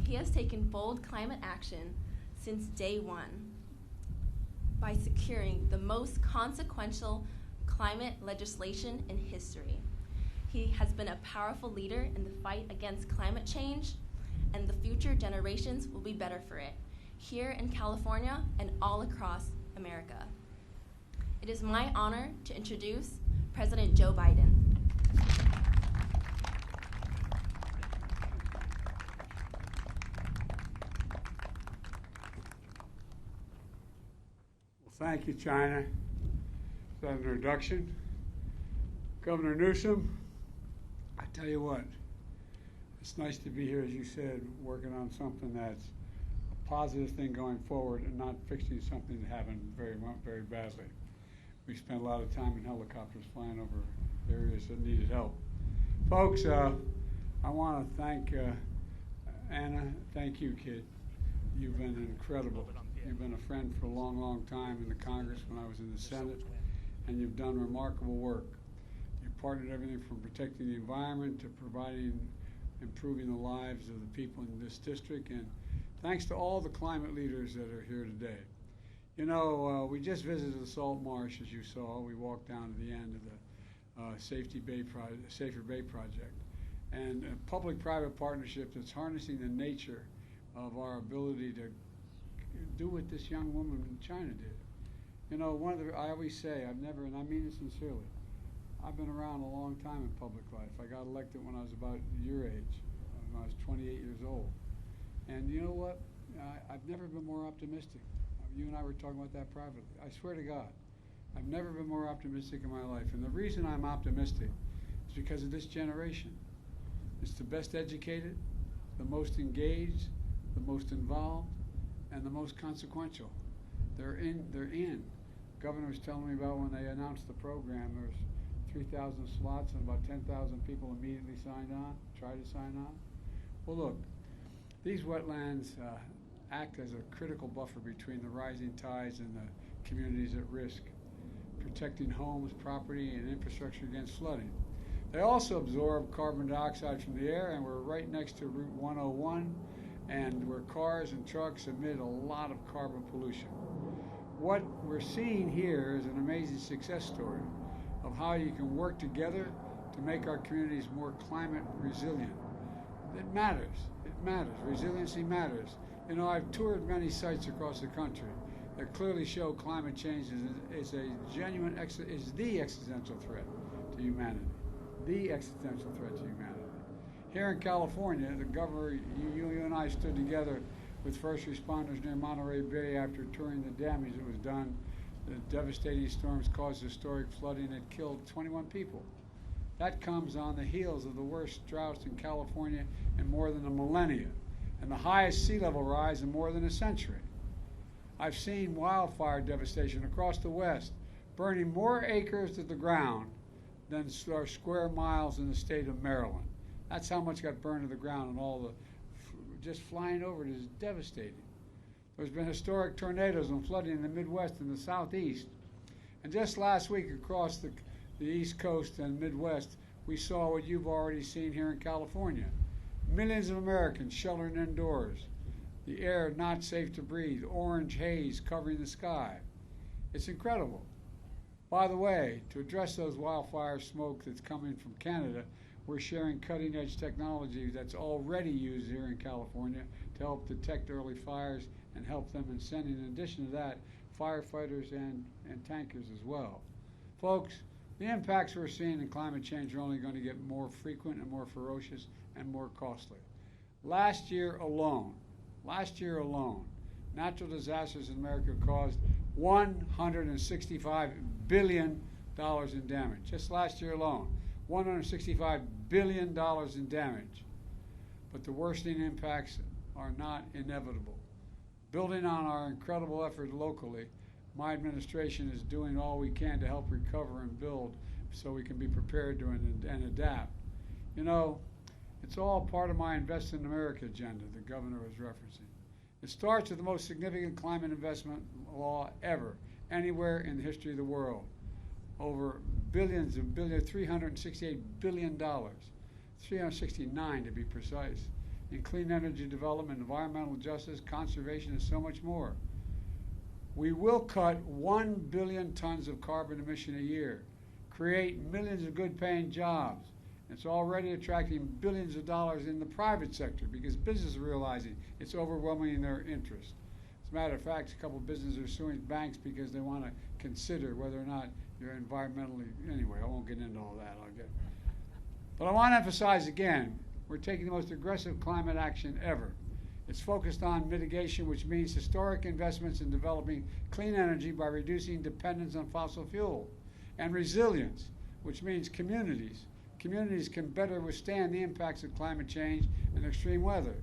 he has taken bold climate action since day one by securing the most consequential climate legislation in history. He has been a powerful leader in the fight against climate change, and the future generations will be better for it, here in California and all across America. It is my honor to introduce President Joe Biden. Thank you, China. Is that an introduction? Governor Newsom, I tell you what, it's nice to be here, as you said, working on something that's a positive thing going forward and not fixing something that happened very badly. We spent a lot of time in helicopters flying over areas that needed help. Folks, I want to thank Anna. Thank you, kid. You've been incredible. You've been a friend for a long, long time in the Congress when I was in the Senate, and you've done remarkable work. You've partnered everything from protecting the environment to improving the lives of the people in this district, and thanks to all the climate leaders that are here today. You know, we just visited the salt marsh, as you saw. We walked down to the end of the Safer Bay Project, and a public-private partnership that's harnessing the nature of our ability to do what this young woman in China did. You know, I always say, and I mean it sincerely, I've been around a long time in public life. I got elected when I was about your age, when I was 28 years old. And you know what? I've never been more optimistic. You and I were talking about that privately. I swear to God, I've never been more optimistic in my life. And the reason I'm optimistic is because of this generation. It's the best educated, the most engaged, the most involved, and the most consequential. They're in. Governor was telling me about when they announced the program, there was 3,000 slots and about 10,000 people immediately tried to sign on. Well, look, these wetlands act as a critical buffer between the rising tides and the communities at risk, protecting homes, property, and infrastructure against flooding. They also absorb carbon dioxide from the air, and we're right next to Route 101, and where cars and trucks emit a lot of carbon pollution. What we're seeing here is an amazing success story of how you can work together to make our communities more climate resilient. It matters. It matters. Resiliency matters. You know, I've toured many sites across the country that clearly show climate change is the existential threat to humanity. The existential threat to humanity. Here in California, the governor, you and I stood together with first responders near Monterey Bay after touring the damage that was done. The devastating storms caused historic flooding that killed 21 people. That comes on the heels of the worst droughts in California in more than a millennia, and the highest sea level rise in more than a century. I've seen wildfire devastation across the West, burning more acres to the ground than are square miles in the state of Maryland. That's how much got burned to the ground, and all the just flying over it is devastating. There's been historic tornadoes and flooding in the Midwest and the Southeast. And just last week across the East Coast and Midwest, we saw what you've already seen here in California. Millions of Americans sheltering indoors. The air not safe to breathe, orange haze covering the sky. It's incredible. By the way, to address those wildfire smoke that's coming from Canada, we're sharing cutting-edge technology that's already used here in California to help detect early fires and help them in sending, in addition to that, firefighters and tankers as well. Folks, the impacts we're seeing in climate change are only going to get more frequent and more ferocious and more costly. Last year alone, natural disasters in America caused $165 billion in damage. Just last year alone, $165 billion in damage. But the worsening impacts are not inevitable. Building on our incredible effort locally, my administration is doing all we can to help recover and build so we can be prepared to and adapt. You know, it's all part of my Invest in America agenda the governor was referencing. It starts with the most significant climate investment law ever, anywhere in the history of the world. Over billions and billions, $368 billion, 369 to be precise, in clean energy development, environmental justice, conservation, and so much more. We will cut 1 billion tons of carbon emission a year, create millions of good-paying jobs. It's already attracting billions of dollars in the private sector because businesses are realizing it's overwhelming in their interest. As a matter of fact, a couple of businesses are suing banks because they want to consider whether or not you're environmentally, anyway, I won't get into all that. But I want to emphasize again, we're taking the most aggressive climate action ever. It's focused on mitigation, which means historic investments in developing clean energy by reducing dependence on fossil fuel, and resilience, which means communities. Communities can better withstand the impacts of climate change and extreme weather.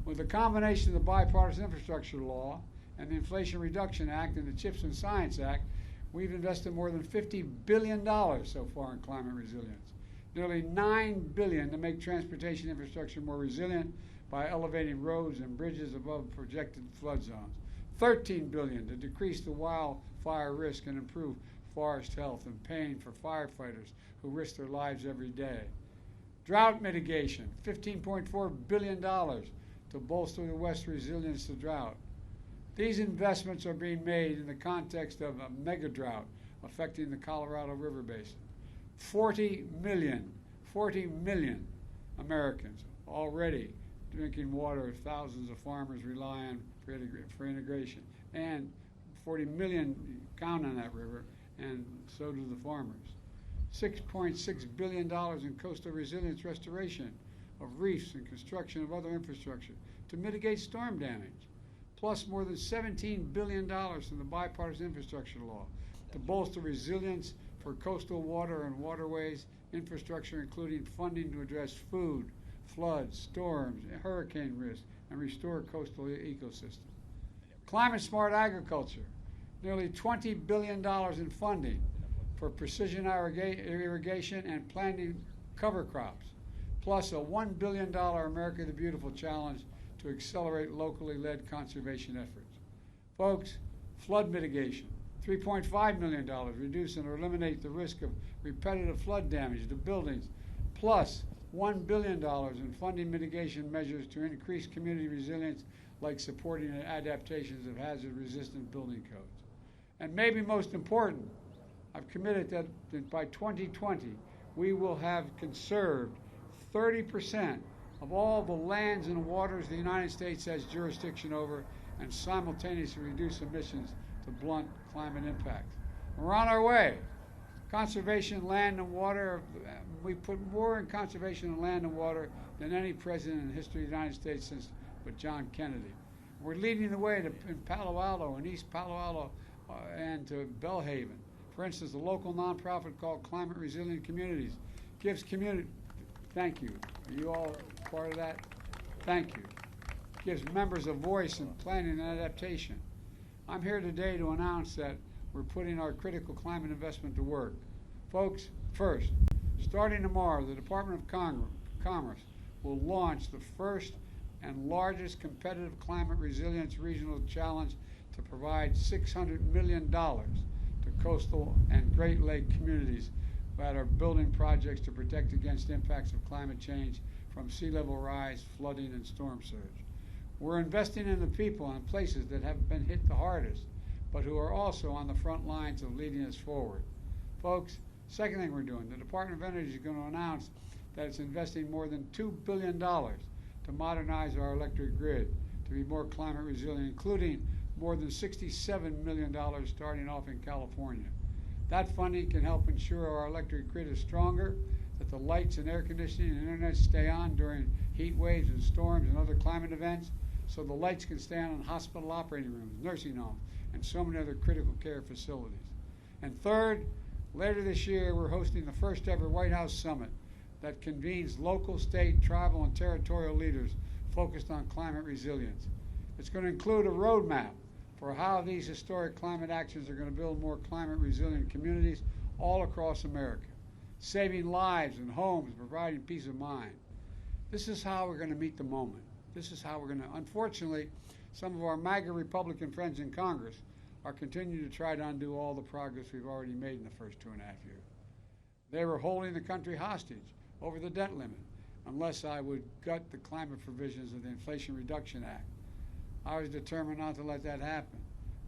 With the combination of the Bipartisan Infrastructure Law and the Inflation Reduction Act and the CHIPS and Science Act, we've invested more than $50 billion so far in climate resilience. Nearly $9 billion to make transportation infrastructure more resilient by elevating roads and bridges above projected flood zones. $13 billion to decrease the wildfire risk and improve forest health and pain for firefighters who risk their lives every day. Drought mitigation, $15.4 billion to bolster the West's resilience to drought. These investments are being made in the context of a mega drought affecting the Colorado River Basin. 40 million Americans already drinking water thousands of farmers rely on for integration. And 40 million count on that river, and so do the farmers. $6.6 billion in coastal resilience restoration of reefs and construction of other infrastructure to mitigate storm damage, plus more than $17 billion from the Bipartisan Infrastructure Law to bolster resilience for coastal water and waterways infrastructure, including funding to address food, floods, storms, hurricane risk, and restore coastal ecosystems. Climate-smart agriculture, nearly $20 billion in funding for precision irrigation and planting cover crops, plus a $1 billion America the Beautiful challenge to accelerate locally led conservation efforts. Folks, flood mitigation, $3.5 million, reduce and eliminate the risk of repetitive flood damage to buildings, plus $1 billion in funding mitigation measures to increase community resilience, like supporting adaptations of hazard-resistant building codes. And maybe most important, I've committed that by 2020, we will have conserved 30% of all the lands and waters the United States has jurisdiction over, and simultaneously reduce emissions to blunt climate impacts. We're on our way. Conservation, land, and water, we put more in conservation of land and water than any president in the history of the United States since but John Kennedy. We're leading the way in Palo Alto and East Palo Alto and to Bellhaven. For instance, a local nonprofit called Climate Resilient Communities gives community, thank you. Are you all part of that? Thank you. Gives members a voice in planning and adaptation. I'm here today to announce that we're putting our critical climate investment to work. Folks, first, starting tomorrow, the Department of Commerce will launch the first and largest competitive climate resilience regional challenge to provide $600 million to coastal and Great Lake communities that are building projects to protect against impacts of climate change from sea level rise, flooding, and storm surge. We're investing in the people and places that have been hit the hardest, but who are also on the front lines of leading us forward. Folks, second thing we're doing, the Department of Energy is going to announce that it's investing more than $2 billion to modernize our electric grid to be more climate resilient, including more than $67 million starting off in California. That funding can help ensure our electric grid is stronger, that the lights and air conditioning and internet stay on during heat waves and storms and other climate events, so the lights can stay on in hospital operating rooms, nursing homes, and so many other critical care facilities. And third, later this year, we're hosting the first ever White House Summit that convenes local, state, tribal, and territorial leaders focused on climate resilience. It's going to include a roadmap for how these historic climate actions are going to build more climate resilient communities all across America, saving lives and homes, providing peace of mind. This is how we're going to meet the moment. This is how we're going to, unfortunately, some of our MAGA Republican friends in Congress are continuing to try to undo all the progress we've already made in the first 2.5 years. They were holding the country hostage over the debt limit, unless I would gut the climate provisions of the Inflation Reduction Act. I was determined not to let that happen.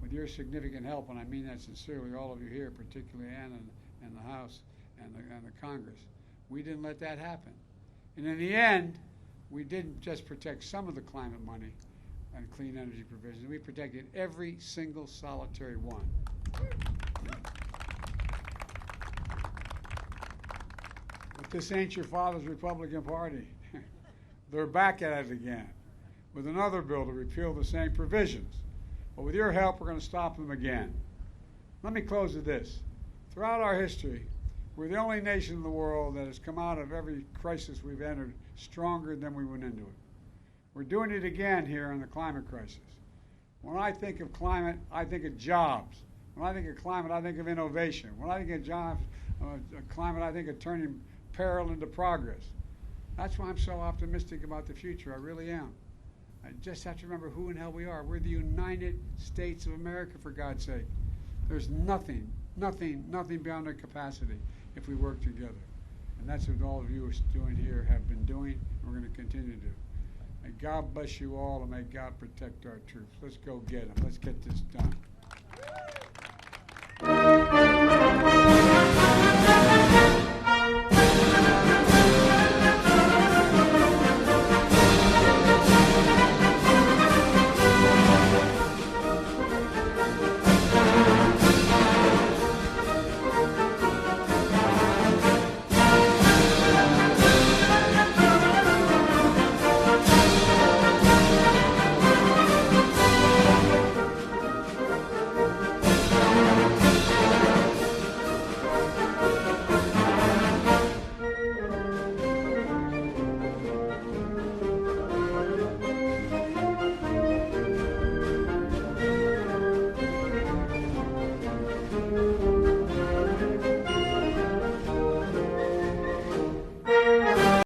With your significant help, and I mean that sincerely, all of you here, particularly Ann and the House and the Congress, we didn't let that happen. And in the end, we didn't just protect some of the climate money and clean energy provisions. We protected every single solitary one. But this ain't your father's Republican Party. They're back at it again with another bill to repeal the same provisions. But with your help, we're going to stop them again. Let me close with this. Throughout our history, we're the only nation in the world that has come out of every crisis we've entered stronger than we went into it. We're doing it again here in the climate crisis. When I think of climate, I think of jobs. When I think of climate, I think of innovation. When I think of jobs, climate, I think of turning peril into progress. That's why I'm so optimistic about the future. I really am. I just have to remember who in hell we are. We're the United States of America, for God's sake. There's nothing beyond our capacity if we work together. And that's what all of you are doing here, have been doing, and we're going to continue to do. May God bless you all, and may God protect our troops. Let's go get them. Let's get this done.